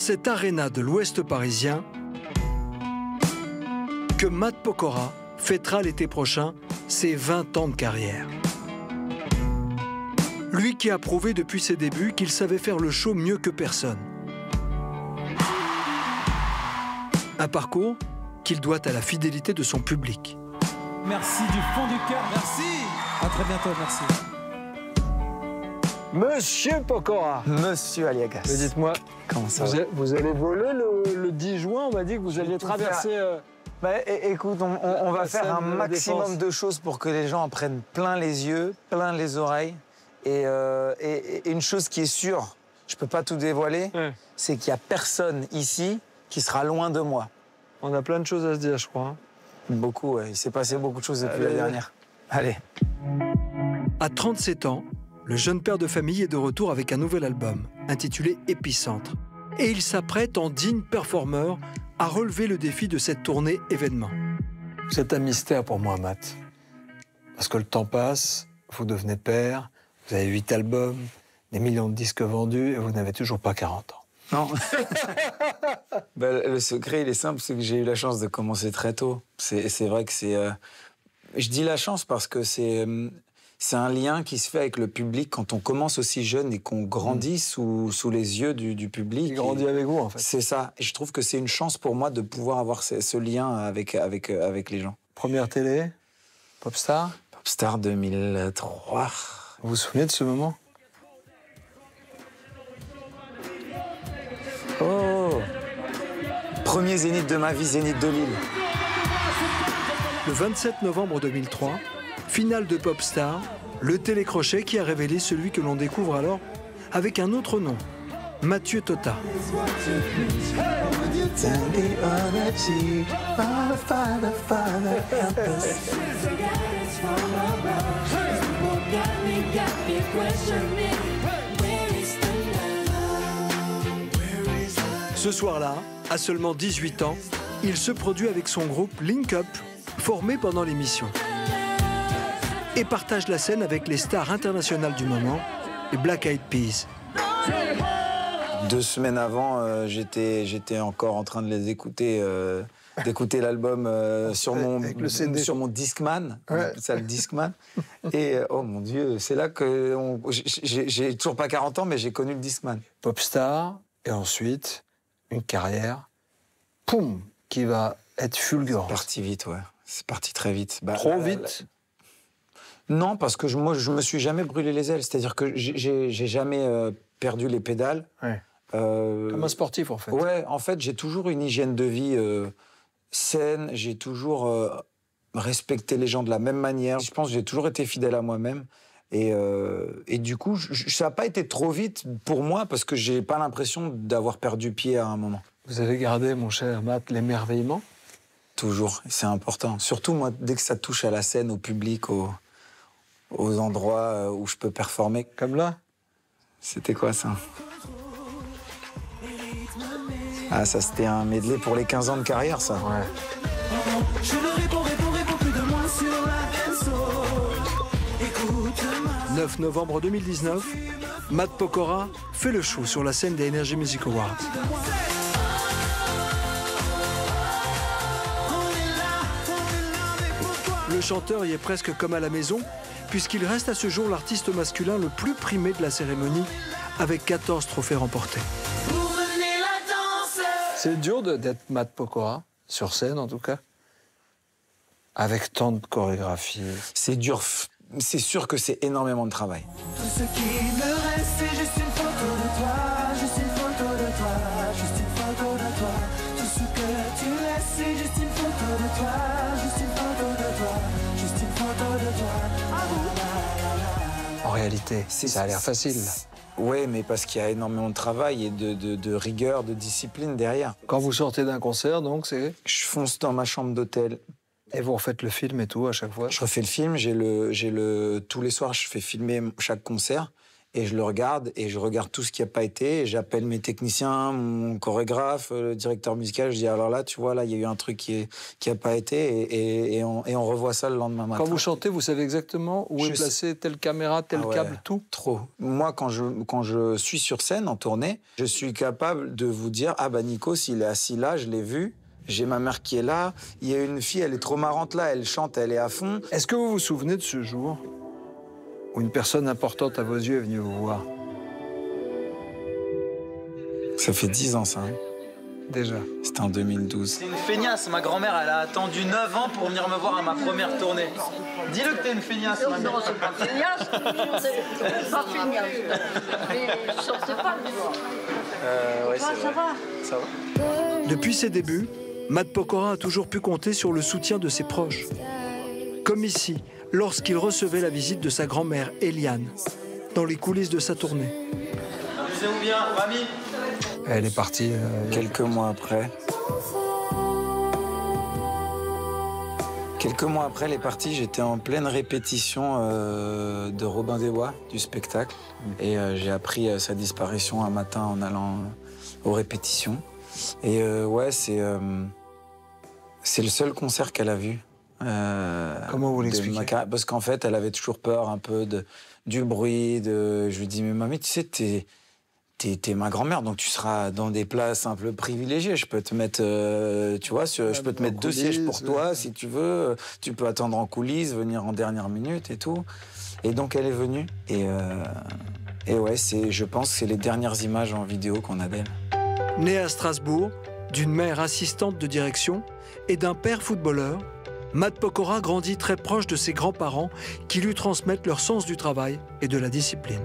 cette aréna de l'Ouest parisien que Matt Pokora fêtera l'été prochain ses 20 ans de carrière. Lui qui a prouvé depuis ses débuts qu'il savait faire le show mieux que personne. Un parcours qu'il doit à la fidélité de son public. Merci du fond du cœur, merci. À très bientôt, merci. Monsieur Pokora. Monsieur Aliagas. Mais dites-moi, comment ça va? Vous allez voler le 10 juin, on m'a dit que vous alliez traverser... Bah, écoute, on va faire un maximum de choses pour que les gens en prennent plein les yeux, plein les oreilles. Et une chose qui est sûre, je peux pas tout dévoiler, c'est qu'il y a personne ici qui sera loin de moi. On a plein de choses à se dire, je crois. Beaucoup, ouais. Il s'est passé beaucoup de choses depuis la dernière. Allez. À 37 ans, le jeune père de famille est de retour avec un nouvel album, intitulé Épicentre. Et il s'apprête en digne performeur à relever le défi de cette tournée événement. C'est un mystère pour moi, Matt. Parce que le temps passe, vous devenez père, vous avez 8 albums, des millions de disques vendus, et vous n'avez toujours pas 40 ans. Non. Le secret, il est simple, c'est que j'ai eu la chance de commencer très tôt. C'est vrai que c'est... Je dis la chance parce que c'est un lien qui se fait avec le public quand on commence aussi jeune et qu'on grandit sous les yeux du public. Il grandit avec vous, en fait. C'est ça. Et je trouve que c'est une chance pour moi de pouvoir avoir ce lien avec les gens. Première télé, Popstar. Popstar 2003. Vous vous souvenez de ce moment? Oh! Premier Zénith de ma vie, Zénith de Lille. Le 27 novembre 2003, finale de Popstar, le télécrochet qui a révélé celui que l'on découvre alors avec un autre nom, Mathieu Tota. Ce soir-là, à seulement 18 ans, il se produit avec son groupe Link Up, formé pendant l'émission, et partage la scène avec les stars internationales du moment, les Black Eyed Peas. 2 semaines avant, j'étais encore en train de les écouter, d'écouter l'album sur mon Discman, on appelle ça le Discman. Et oh mon Dieu, c'est là que j'ai toujours pas 40 ans, mais j'ai connu le Discman. Popstar, et ensuite une carrière, poum, qui va être fulgurante. C'est parti vite, ouais. C'est parti très vite. Trop vite? Non, parce que moi, je me suis jamais brûlé les ailes. C'est-à-dire que j'ai jamais perdu les pédales. Ouais. Comme un sportif, en fait. Ouais, en fait, j'ai toujours une hygiène de vie saine. J'ai toujours respecté les gens de la même manière. Je pense que j'ai toujours été fidèle à moi-même. Et du coup, ça n'a pas été trop vite pour moi parce que j'ai pas l'impression d'avoir perdu pied à un moment. Vous avez gardé, mon cher Matt, l'émerveillement? Toujours, c'est important. Surtout, moi, dès que ça touche à la scène, au public, aux endroits où je peux performer. Comme là? C'était quoi, ça? Ah, ça, c'était un medley pour les 15 ans de carrière, ça. Ouais. 9 novembre 2019, Matt Pokora fait le show sur la scène des Energy Music Awards. Le chanteur y est presque comme à la maison, puisqu'il reste à ce jour l'artiste masculin le plus primé de la cérémonie, avec 14 trophées remportés. C'est dur d'être Matt Pokora, sur scène en tout cas, avec tant de chorégraphie. C'est dur, c'est sûr que c'est énormément de travail. Tout ce qui me reste, c'est juste une photo de toi, juste une photo de toi, juste une photo de toi. Tout ce que tu laisses, c'est juste une photo de toi, juste une photo de toi, juste une photo de toi. En réalité, ça a l'air facile. Oui, mais parce qu'il y a énormément de travail et de rigueur, de discipline derrière. Quand vous sortez d'un concert, donc, c'est... Je fonce dans ma chambre d'hôtel. Et vous refaites le film et tout à chaque fois? Je refais le film, tous les soirs, je fais filmer chaque concert. et je le regarde, et je regarde tout ce qui n'a pas été, et j'appelle mes techniciens, mon chorégraphe, le directeur musical, je dis alors là, tu vois, là, il y a eu un truc qui a pas été, et on revoit ça le lendemain matin. Quand vous chantez, vous savez exactement où est placée telle caméra, tel câble, tout? Trop. Moi, quand je suis sur scène en tournée, je suis capable de vous dire, ah bah Nikos, il est assis là, je l'ai vu, j'ai ma mère qui est là, il y a une fille, elle est trop marrante là, elle chante, elle est à fond. Est-ce que vous vous souvenez de ce jour où une personne importante à vos yeux est venue vous voir? Ça fait 10 ans, ça. Hein. Déjà. C'était en 2012. C'est une feignasse. Ma grand-mère, elle a attendu 9 ans pour venir me voir à ma première tournée. Dis-le que t'es une feignasse, ma mère. Non, c'est pas feignasse. C'est pas feignasse. Mais je sortais pas le soir. Ouais, Ça va. Ça va. Depuis ses débuts, Matt Pokora a toujours pu compter sur le soutien de ses proches. Comme ici, lorsqu'il recevait la visite de sa grand-mère, Eliane, dans les coulisses de sa tournée. Amusez-vous bien, mamie. Elle est partie... Quelques mois après. Quelques mois après, elle est partie, j'étais en pleine répétition de Robin des Bois, du spectacle. Et j'ai appris sa disparition un matin en allant aux répétitions. Et ouais, c'est le seul concert qu'elle a vu. Comment vous l'expliquez? Parce qu'en fait, elle avait toujours peur un peu du bruit. Je lui dis, mais mamie, tu sais, t'es ma grand-mère, donc tu seras dans des places un peu privilégiées. Je peux te mettre, tu vois, je peux te mettre 2 sièges pour toi, si tu veux. Tu peux attendre en coulisses, venir en dernière minute et tout. Et donc, elle est venue. Et ouais, je pense que c'est les dernières images en vidéo qu'on a d'elle. Née à Strasbourg, d'une mère assistante de direction et d'un père footballeur, Matt Pokora grandit très proche de ses grands-parents qui lui transmettent leur sens du travail et de la discipline.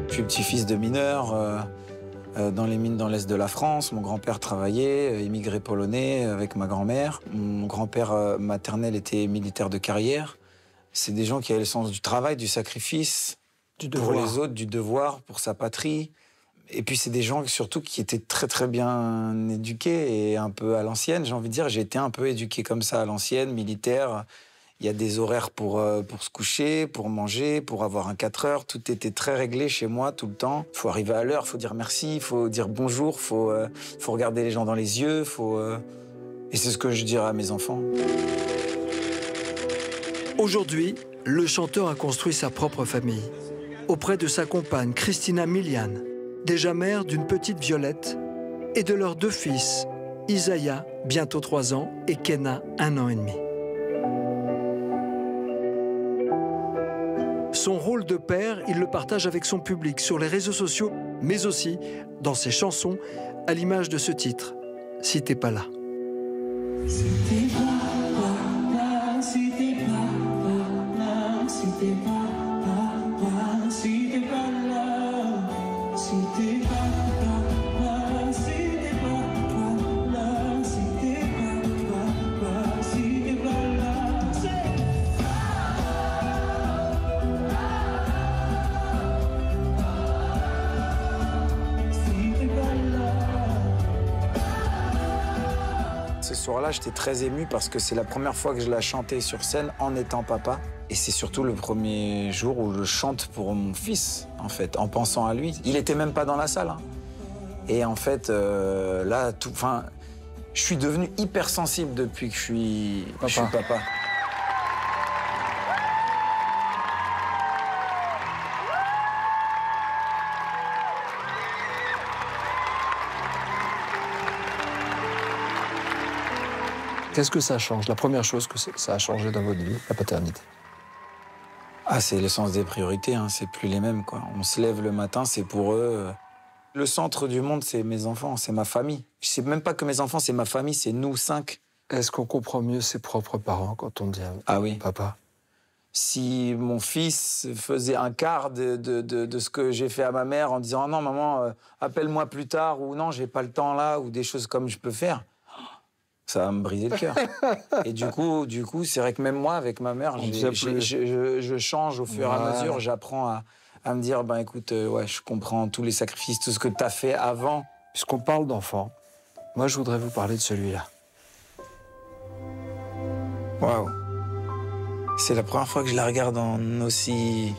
Je suis petit-fils de mineur dans les mines dans l'est de la France. Mon grand-père travaillait, immigré polonais avec ma grand-mère. Mon grand-père maternel était militaire de carrière. C'est des gens qui avaient le sens du travail, du sacrifice, pour les autres, du devoir, pour sa patrie. Et puis c'est des gens surtout qui étaient très très bien éduqués et un peu à l'ancienne, j'ai envie de dire. J'ai été un peu éduqué comme ça à l'ancienne, militaire. Il y a des horaires pour se coucher, pour manger, pour avoir un 4 heures. Tout était très réglé chez moi tout le temps. Il faut arriver à l'heure, il faut dire merci, il faut dire bonjour, il faut regarder les gens dans les yeux. Et c'est ce que je dirais à mes enfants. Aujourd'hui, le chanteur a construit sa propre famille. Auprès de sa compagne Christina Milian, déjà mère d'une petite Violette, et de leurs 2 fils, Isaiah, bientôt 3 ans, et Kenna, 1 an et demi. Son rôle de père, il le partage avec son public sur les réseaux sociaux, mais aussi dans ses chansons, à l'image de ce titre, « Si t'es pas là ». Si t'es pas, si t'es pas, si t'es pas, si t'es pas là, si t'es pas, si t'es pas là, si t'es pas, si t'es pas là. Ce soir-là, j'étais très ému parce que c'est la première fois que je la chantais sur scène en étant papa. Et c'est surtout le premier jour où je chante pour mon fils, en fait, en pensant à lui. Il était même pas dans la salle. Hein. Et en fait, là, je suis devenu hypersensible depuis que je suis papa. Qu'est-ce que ça change? La première chose que ça a changé dans votre vie, la paternité? Ah, c'est le sens des priorités, hein. C'est plus les mêmes, quoi. On se lève le matin, c'est pour eux. Le centre du monde, c'est mes enfants, c'est ma famille. Je sais même pas que mes enfants, c'est ma famille, c'est nous 5. Est-ce qu'on comprend mieux ses propres parents quand on dit ah oui. Papa? Si mon fils faisait un quart de ce que j'ai fait à ma mère en disant « Non, maman, appelle-moi plus tard » ou « Non, j'ai pas le temps là » ou des choses comme je peux faire, ça va me briser le cœur. Et du coup, c'est vrai que même moi, avec ma mère, je change au fur et à mesure. J'apprends à me dire, ben écoute, ouais, je comprends tous les sacrifices, tout ce que tu as fait avant. Puisqu'on parle d'enfants, moi, je voudrais vous parler de celui-là. Waouh. C'est la première fois que je la regarde en aussi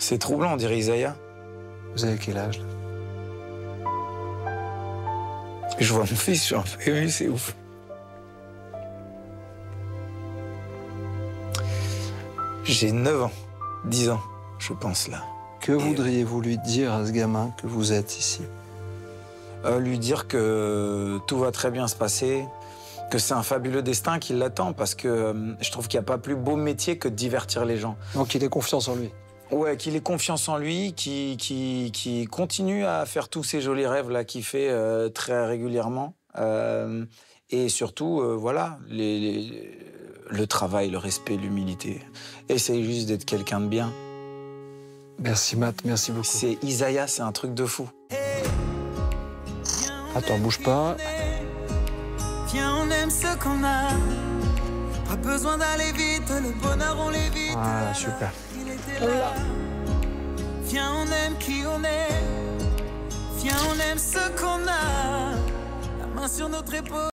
C'est troublant, on dirait Isaiah. Vous avez quel âge là? Je vois mon fils, je suis un peu ému, c'est ouf. J'ai 9 ans, 10 ans, je pense, là. Que voudriez-vous lui dire à ce gamin que vous êtes ici? Lui dire que tout va très bien se passer, que c'est un fabuleux destin qui l'attend, parce que je trouve qu'il n'y a pas plus beau métier que de divertir les gens. Donc il ait confiance en lui. Ouais, qu'il ait confiance en lui, qui continue à faire tous ces jolis rêves là qu'il fait très régulièrement. Et surtout, voilà, le travail, le respect, l'humilité. Essaye juste d'être quelqu'un de bien. Merci Matt, merci beaucoup. C'est Isaiah, c'est un truc de fou. Attends, bouge pas. Viens, on aime ce qu'on a. Pas besoin d'aller vite, le bonheur on l'évite. Ah, super. Là. Viens, on aime qui on est. Viens, on aime ce qu'on a. La main sur notre épaule.